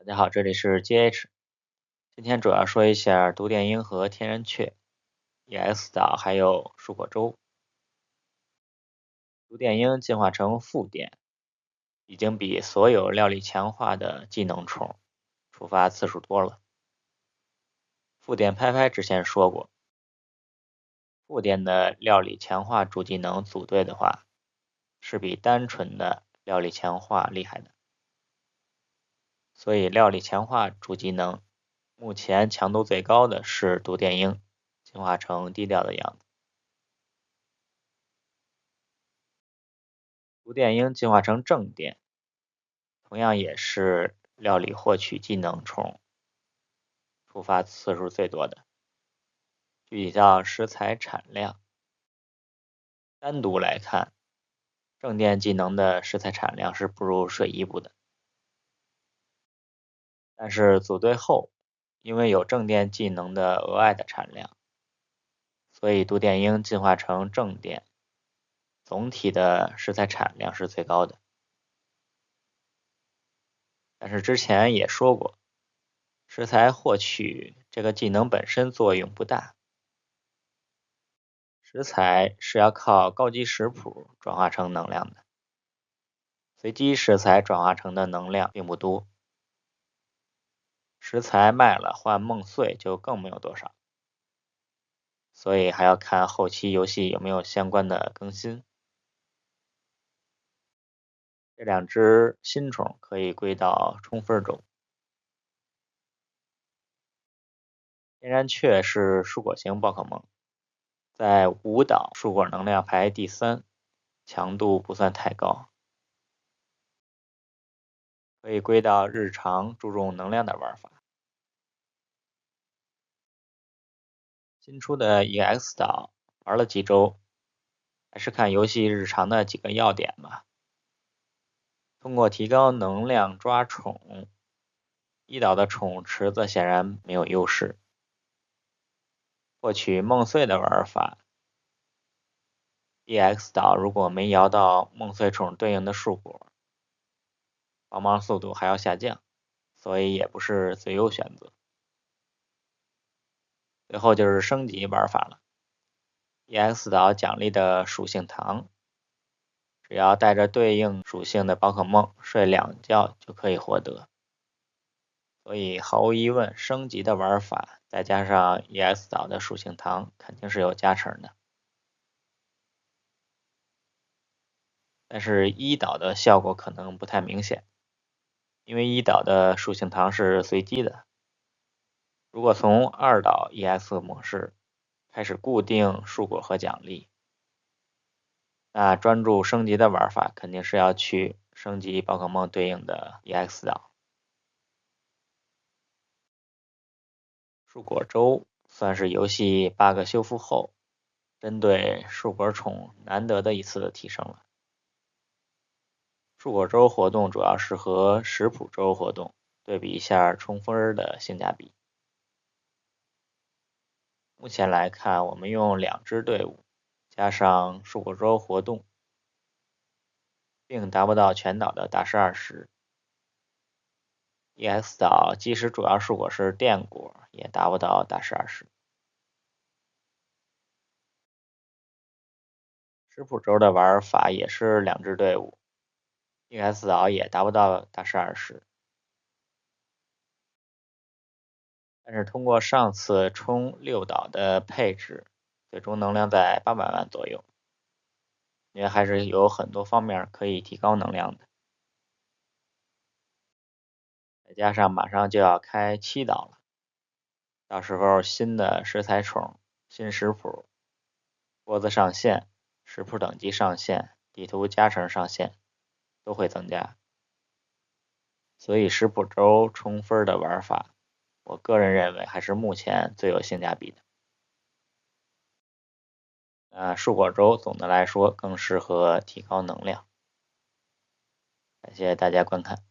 大家好，这里是 GH，今天主要说一下毒电鹰和天然雀、EX 岛还有树果粥。毒电鹰进化成副电，已经比所有料理强化的技能虫触发次数多了。副电拍拍之前说过，副电的料理强化主技能组队的话，是比单纯的料理强化厉害的。所以料理强化主技能目前强度最高的是毒电鹰，进化成低调的样子。毒电鹰进化成正电，同样也是料理获取技能虫触发次数最多的。具体到食材产量，单独来看，正电技能的食材产量是不如水一部的。但是组队后，因为有正电技能的额外的产量，所以毒电鹰进化成正电，总体的食材产量是最高的。但是之前也说过，食材获取这个技能本身作用不大，食材是要靠高级食谱转化成能量的，随机食材转化成的能量并不多，食材卖了换梦碎就更没有多少，所以还要看后期游戏有没有相关的更新。这两只新宠可以归到冲分中。天然雀是树果型宝可梦，在5岛树果能量排第3，强度不算太高，可以归到日常注重能量的玩法。新出的 EX 岛玩了几周，还是看游戏日常的几个要点吧。通过提高能量抓宠，一岛的宠池子显然没有优势。获取梦碎的玩法， EX 岛如果没摇到梦碎宠对应的树果，帮忙速度还要下降，所以也不是最优选择。最后就是升级玩法了。EX 岛奖励的属性糖，只要带着对应属性的宝可梦睡2觉就可以获得。所以毫无疑问，升级的玩法再加上 EX 岛的属性糖肯定是有加成的。但是一岛的效果可能不太明显，因为一岛的属性糖是随机的。如果从2岛 EX 模式开始固定树果和奖励，那专注升级的玩法肯定是要去升级宝可梦对应的 EX 岛。树果粥算是游戏 bug 修复后，针对树果宠难得的一次提升了。树果粥活动主要是和食谱粥活动对比一下冲分的性价比。目前来看，我们用2支队伍加上树果粥活动，并达不到全岛的大师20。EX 岛即使主要树果是电果，也达不到大师20。食谱粥的玩法也是2支队伍， EX 岛也达不到大师20。但是通过上次冲6岛的配置，最终能量在800万左右，因为还是有很多方面可以提高能量的。再加上马上就要开7岛了，到时候新的食材宠、新食谱、脖子上限、食谱等级上限、地图加成上限都会增加，所以食谱粥冲分的玩法，我个人认为还是目前最有性价比的。树果粥总的来说更适合提高能量。感谢大家观看。